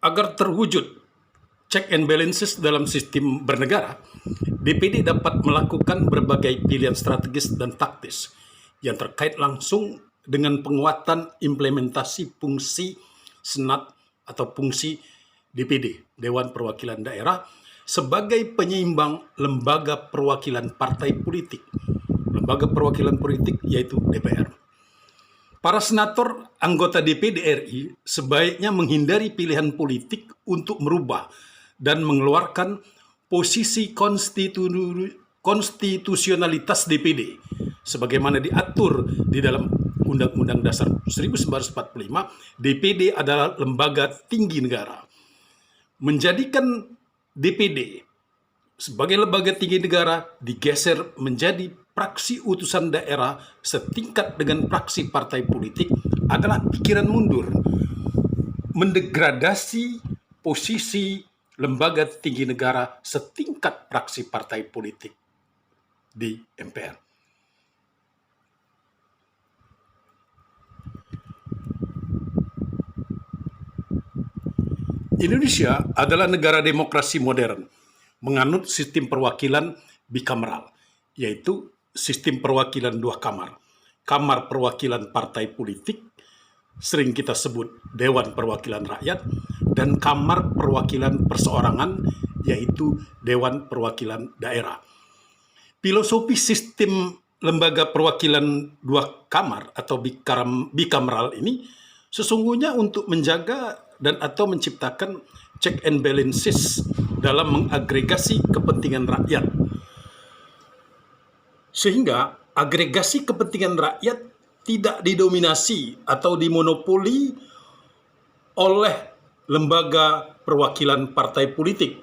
Agar terwujud check and balances dalam sistem bernegara, DPD dapat melakukan berbagai pilihan strategis dan taktis yang terkait langsung dengan penguatan implementasi fungsi Senat atau fungsi DPD, Dewan Perwakilan Daerah, sebagai penyeimbang lembaga perwakilan partai politik. Lembaga perwakilan politik yaitu DPR. Para senator anggota DPD RI sebaiknya menghindari pilihan politik untuk merubah dan mengeluarkan posisi konstitusionalitas DPD sebagaimana diatur di dalam Undang-Undang Dasar 1945. DPD adalah lembaga tinggi negara. Menjadikan DPD sebagai lembaga tinggi negara digeser menjadi praksi utusan daerah setingkat dengan praksi partai politik adalah pikiran mundur, mendegradasi posisi lembaga tinggi negara setingkat praksi partai politik di MPR. Indonesia adalah negara demokrasi modern, menganut sistem perwakilan bikameral, yaitu sistem perwakilan dua kamar. Kamar perwakilan partai politik, sering kita sebut Dewan Perwakilan Rakyat, dan kamar perwakilan perseorangan, yaitu Dewan Perwakilan Daerah. Filosofi sistem lembaga perwakilan dua kamar atau bikameral ini sesungguhnya untuk menjaga dan atau menciptakan check and balances dalam mengagregasi kepentingan rakyat. Sehingga agregasi kepentingan rakyat tidak didominasi atau dimonopoli oleh lembaga perwakilan partai politik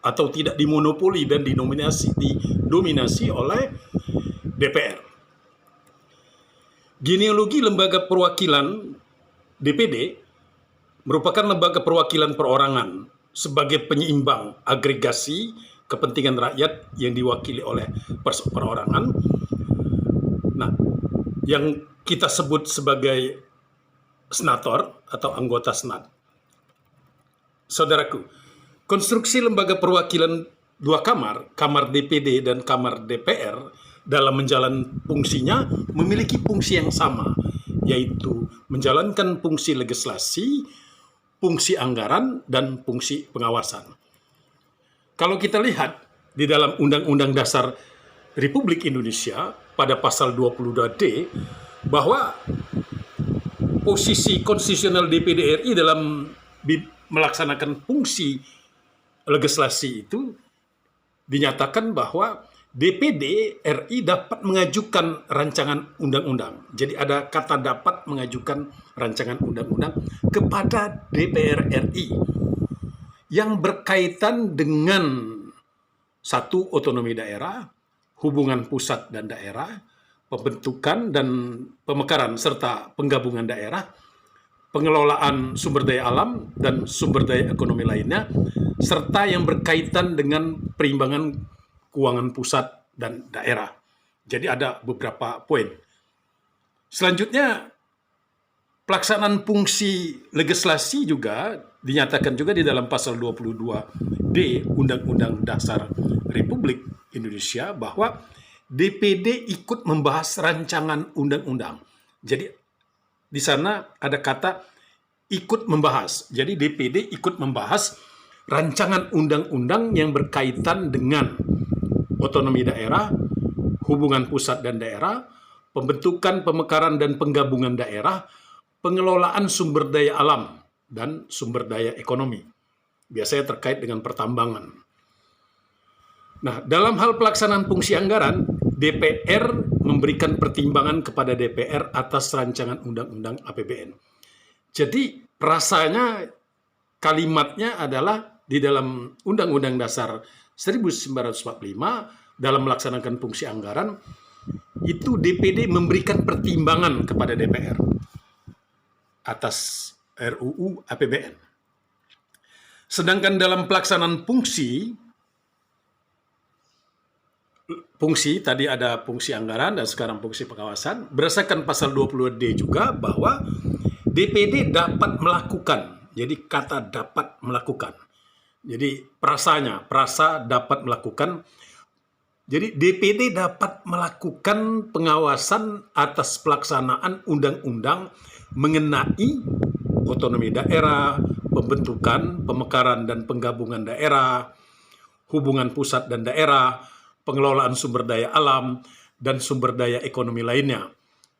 atau tidak dimonopoli dan didominasi oleh DPR. Genealogi lembaga perwakilan DPD merupakan lembaga perwakilan perorangan sebagai penyeimbang agregasi kepentingan rakyat yang diwakili oleh perorangan. Nah, yang kita sebut sebagai senator atau anggota senat. Saudaraku, konstruksi lembaga perwakilan dua kamar, kamar DPD dan kamar DPR dalam menjalankan fungsinya memiliki fungsi yang sama, yaitu menjalankan fungsi legislasi, fungsi anggaran, dan fungsi pengawasan. Kalau kita lihat di dalam Undang-Undang Dasar Republik Indonesia pada pasal 22D bahwa posisi konstitusional DPD RI dalam melaksanakan fungsi legislasi itu dinyatakan bahwa DPD RI dapat mengajukan rancangan undang-undang. Jadi ada kata dapat mengajukan rancangan undang-undang kepada DPR RI yang berkaitan dengan satu, otonomi daerah, hubungan pusat dan daerah, pembentukan dan pemekaran serta penggabungan daerah, pengelolaan sumber daya alam dan sumber daya ekonomi lainnya, serta yang berkaitan dengan perimbangan keuangan pusat dan daerah. Jadi ada beberapa poin. Selanjutnya, pelaksanaan fungsi legislasi juga dinyatakan juga di dalam pasal 22D Undang-Undang Dasar Republik Indonesia bahwa DPD ikut membahas rancangan undang-undang. Jadi di sana ada kata ikut membahas. Jadi DPD ikut membahas rancangan undang-undang yang berkaitan dengan otonomi daerah, hubungan pusat dan daerah, pembentukan, pemekaran dan penggabungan daerah, pengelolaan sumber daya alam dan sumber daya ekonomi. Biasanya terkait dengan pertambangan. Nah, dalam hal pelaksanaan fungsi anggaran, DPR memberikan pertimbangan kepada DPR atas rancangan undang-undang APBN. Jadi, rasanya kalimatnya adalah di dalam Undang-Undang Dasar 1945 dalam melaksanakan fungsi anggaran itu DPD memberikan pertimbangan kepada DPR atas RUU APBN. Sedangkan dalam pelaksanaan fungsi tadi ada fungsi anggaran dan sekarang fungsi pengawasan, berdasarkan pasal 22D juga bahwa DPD dapat melakukan Jadi kata dapat melakukan. Jadi prasa dapat melakukan. Jadi DPD dapat melakukan pengawasan atas pelaksanaan undang-undang mengenai otonomi daerah, pembentukan, pemekaran dan penggabungan daerah, hubungan pusat dan daerah, pengelolaan sumber daya alam, dan sumber daya ekonomi lainnya.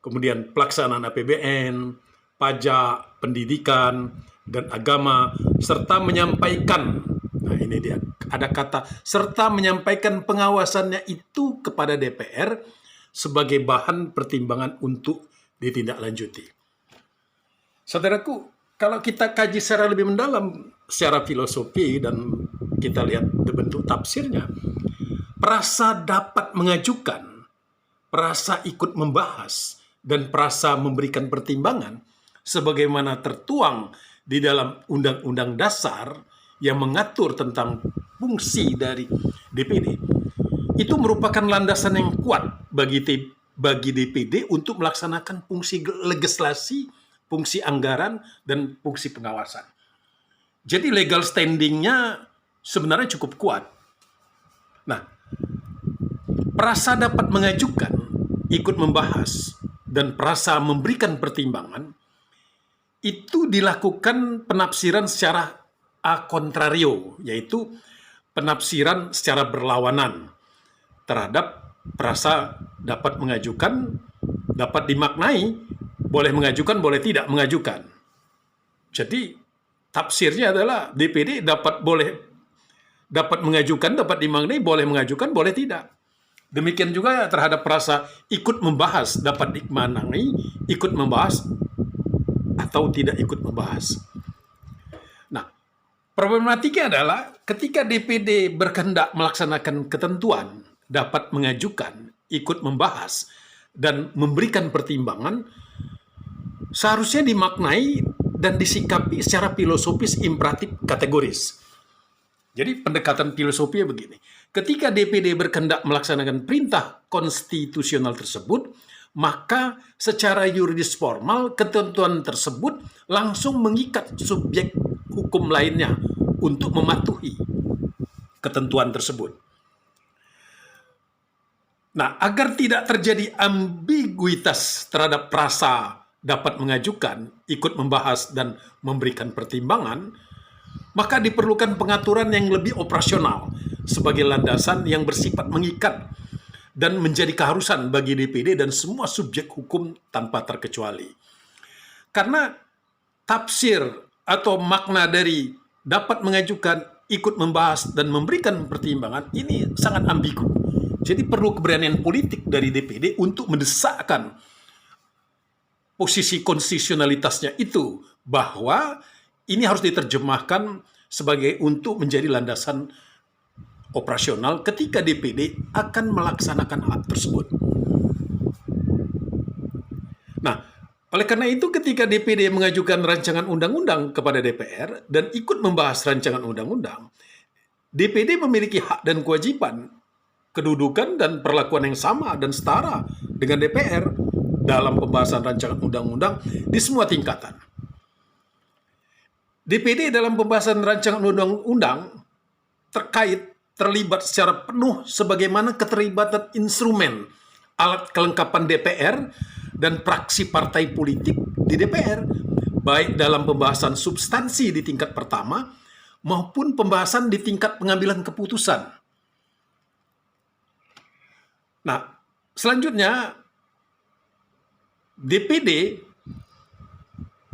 Kemudian pelaksanaan APBN, pajak, pendidikan, dan agama, serta menyampaikan, nah ini dia, ada kata, serta menyampaikan pengawasannya itu kepada DPR sebagai bahan pertimbangan untuk ditindaklanjuti. Saudaraku, kalau kita kaji secara lebih mendalam, secara filosofi, dan kita lihat bentuk tafsirnya, perasa dapat mengajukan, perasa ikut membahas, dan perasa memberikan pertimbangan, sebagaimana tertuang di dalam Undang-Undang Dasar yang mengatur tentang fungsi dari DPD, itu merupakan landasan yang kuat bagi DPD untuk melaksanakan fungsi legislasi, fungsi anggaran, dan fungsi pengawasan. Jadi legal standing-nya sebenarnya cukup kuat. Nah, perasa dapat mengajukan, ikut membahas, dan perasa memberikan pertimbangan, itu dilakukan penafsiran secara a contrario, yaitu penafsiran secara berlawanan terhadap perasa dapat mengajukan, dapat dimaknai, boleh mengajukan, boleh tidak mengajukan. Jadi tafsirnya adalah DPD dapat mengajukan, dapat dimaknai, boleh mengajukan, boleh tidak. Demikian juga terhadap perasa ikut membahas, dapat dimaknai, ikut membahas atau tidak ikut membahas. Nah, problematiknya adalah ketika DPD berkehendak melaksanakan ketentuan, dapat mengajukan, ikut membahas, dan memberikan pertimbangan, seharusnya dimaknai dan disikapi secara filosofis imperatif kategoris. Jadi pendekatan filosofinya begini. Ketika DPD berkehendak melaksanakan perintah konstitusional tersebut, maka secara yuridis formal ketentuan tersebut langsung mengikat subjek hukum lainnya untuk mematuhi ketentuan tersebut. Nah, agar tidak terjadi ambiguitas terhadap perasa dapat mengajukan, ikut membahas, dan memberikan pertimbangan, maka diperlukan pengaturan yang lebih operasional sebagai landasan yang bersifat mengikat dan menjadi keharusan bagi DPD dan semua subjek hukum tanpa terkecuali. Karena tafsir atau makna dari dapat mengajukan, ikut membahas, dan memberikan pertimbangan ini sangat ambigu. Jadi perlu keberanian politik dari DPD untuk mendesakkan posisi konstitusionalitasnya itu, bahwa ini harus diterjemahkan sebagai untuk menjadi landasan operasional ketika DPD akan melaksanakan hal tersebut. Nah, oleh karena itu ketika DPD mengajukan rancangan undang-undang kepada DPR dan ikut membahas rancangan undang-undang, DPD memiliki hak dan kewajiban, kedudukan dan perlakuan yang sama dan setara dengan DPR dalam pembahasan rancangan undang-undang di semua tingkatan. DPD dalam pembahasan rancangan undang-undang terlibat secara penuh sebagaimana keterlibatan instrumen, alat kelengkapan DPR, dan praksi partai politik di DPR, baik dalam pembahasan substansi di tingkat pertama maupun pembahasan di tingkat pengambilan keputusan. Nah, selanjutnya DPD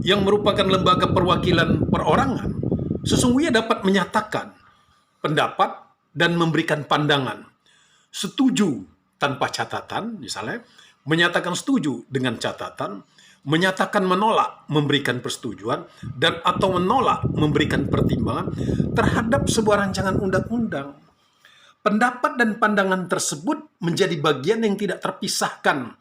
yang merupakan lembaga perwakilan perorangan sesungguhnya dapat menyatakan pendapat dan memberikan pandangan, setuju tanpa catatan, misalnya menyatakan setuju dengan catatan, menyatakan menolak memberikan persetujuan, dan atau menolak memberikan pertimbangan terhadap sebuah rancangan undang-undang. Pendapat dan pandangan tersebut menjadi bagian yang tidak terpisahkan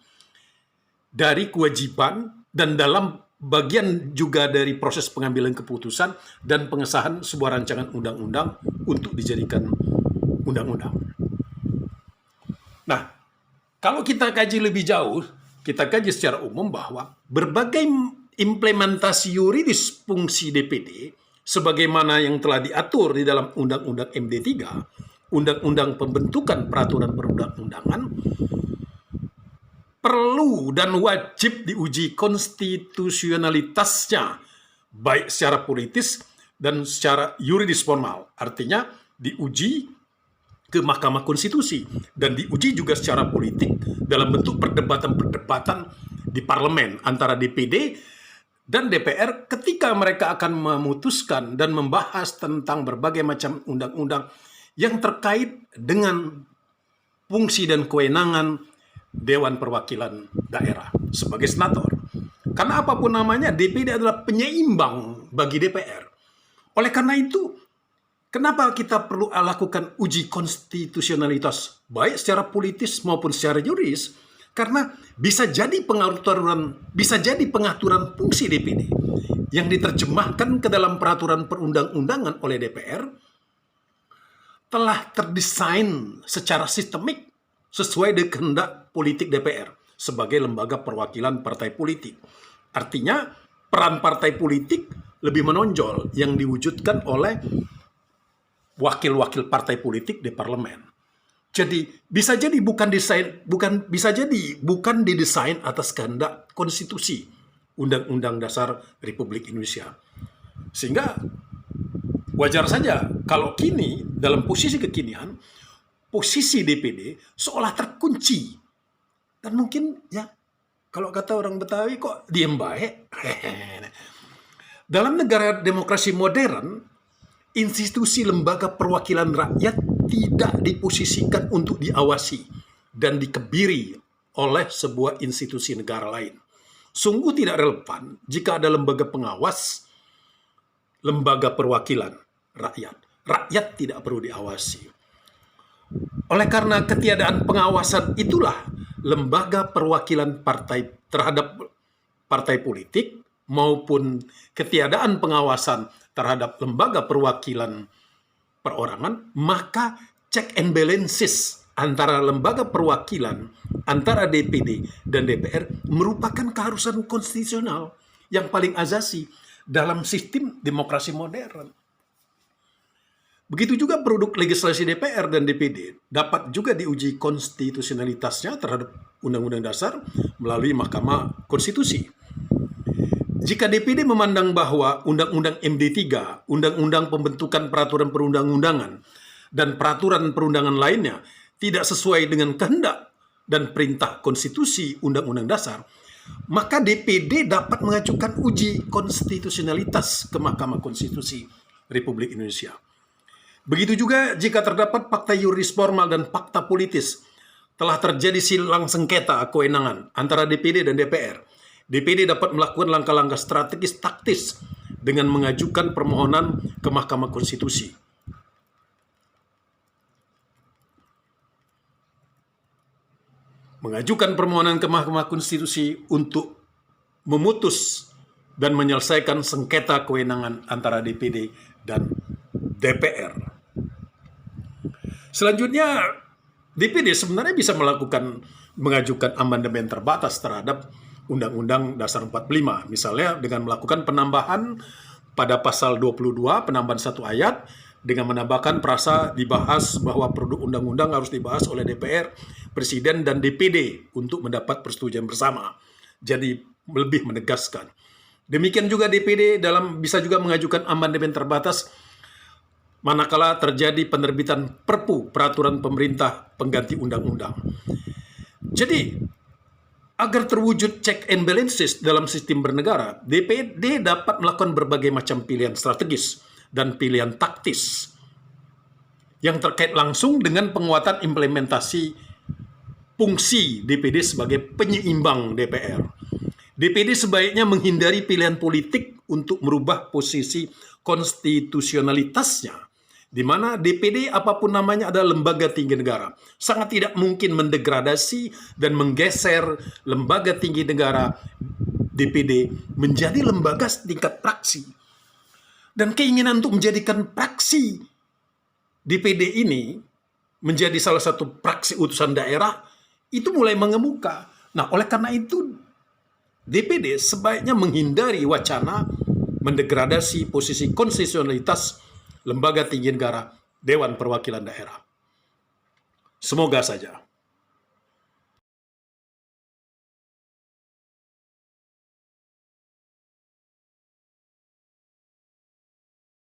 dari kewajiban dan dalam bagian juga dari proses pengambilan keputusan dan pengesahan sebuah rancangan undang-undang untuk dijadikan undang-undang. Nah, kalau kita kaji lebih jauh, kita kaji secara umum bahwa berbagai implementasi yuridis fungsi DPD sebagaimana yang telah diatur di dalam Undang-Undang MD3, Undang-Undang Pembentukan Peraturan Perundang-undangan, perlu dan wajib diuji konstitusionalitasnya, baik secara politis dan secara yuridis formal. Artinya diuji ke Mahkamah Konstitusi dan diuji juga secara politik dalam bentuk perdebatan-perdebatan di parlemen antara DPD dan DPR ketika mereka akan memutuskan dan membahas tentang berbagai macam undang-undang yang terkait dengan fungsi dan kewenangan Dewan Perwakilan Daerah sebagai senator. Karena apapun namanya, DPD adalah penyeimbang bagi DPR. Oleh karena itu, kenapa kita perlu lakukan uji konstitusionalitas baik secara politis maupun secara juridis? Karena bisa jadi pengaturan fungsi DPD yang diterjemahkan ke dalam peraturan perundang-undangan oleh DPR telah terdesain secara sistemik sesuai dengan kehendak politik DPR sebagai lembaga perwakilan partai politik. Artinya, peran partai politik lebih menonjol yang diwujudkan oleh wakil-wakil partai politik di parlemen. Jadi, bisa jadi bukan didesain atas kehendak konstitusi Undang-Undang Dasar Republik Indonesia. Sehingga wajar saja kalau kini dalam posisi kekinian posisi DPD seolah terkunci. Dan mungkin ya, kalau kata orang Betawi kok diem baik. Dalam negara demokrasi modern, institusi lembaga perwakilan rakyat tidak diposisikan untuk diawasi dan dikebiri oleh sebuah institusi negara lain. Sungguh tidak relevan jika ada lembaga pengawas, lembaga perwakilan rakyat. Rakyat tidak perlu diawasi. Oleh karena ketiadaan pengawasan itulah lembaga perwakilan partai terhadap partai politik maupun ketiadaan pengawasan terhadap lembaga perwakilan perorangan, maka check and balances antara lembaga perwakilan antara DPD dan DPR merupakan keharusan konstitusional yang paling azasi dalam sistem demokrasi modern. Begitu juga produk legislasi DPR dan DPD dapat juga diuji konstitusionalitasnya terhadap Undang-Undang Dasar melalui Mahkamah Konstitusi. Jika DPD memandang bahwa Undang-Undang MD3, Undang-Undang Pembentukan Peraturan Perundang-undangan, dan peraturan perundangan lainnya tidak sesuai dengan kehendak dan perintah konstitusi Undang-Undang Dasar, maka DPD dapat mengajukan uji konstitusionalitas ke Mahkamah Konstitusi Republik Indonesia. Begitu juga jika terdapat fakta yuridis formal dan fakta politis telah terjadi silang sengketa kewenangan antara DPD dan DPR. DPD dapat melakukan langkah-langkah strategis taktis dengan mengajukan permohonan ke Mahkamah Konstitusi. Mengajukan permohonan ke Mahkamah Konstitusi untuk memutus dan menyelesaikan sengketa kewenangan antara DPD dan DPR. Selanjutnya, DPD sebenarnya bisa mengajukan amandemen terbatas terhadap Undang-Undang Dasar 45, misalnya dengan melakukan penambahan pada pasal 22, penambahan satu ayat, dengan menambahkan frasa dibahas bahwa produk undang-undang harus dibahas oleh DPR, Presiden, dan DPD untuk mendapat persetujuan bersama. Jadi lebih menegaskan. Demikian juga DPD bisa juga mengajukan amandemen terbatas manakala terjadi penerbitan Perpu, peraturan pemerintah pengganti undang-undang. Jadi, agar terwujud check and balances dalam sistem bernegara, DPD dapat melakukan berbagai macam pilihan strategis dan pilihan taktis yang terkait langsung dengan penguatan implementasi fungsi DPD sebagai penyeimbang DPR. DPD sebaiknya menghindari pilihan politik untuk merubah posisi konstitusionalitasnya, di mana DPD apapun namanya adalah lembaga tinggi negara. Sangat tidak mungkin mendegradasi dan menggeser lembaga tinggi negara DPD menjadi lembaga tingkat praksi. Dan keinginan untuk menjadikan praksi DPD ini menjadi salah satu praksi utusan daerah itu mulai mengemuka. Nah, oleh karena itu DPD sebaiknya menghindari wacana mendegradasi posisi konstitusionalitas lembaga tinggi negara Dewan Perwakilan Daerah. Semoga saja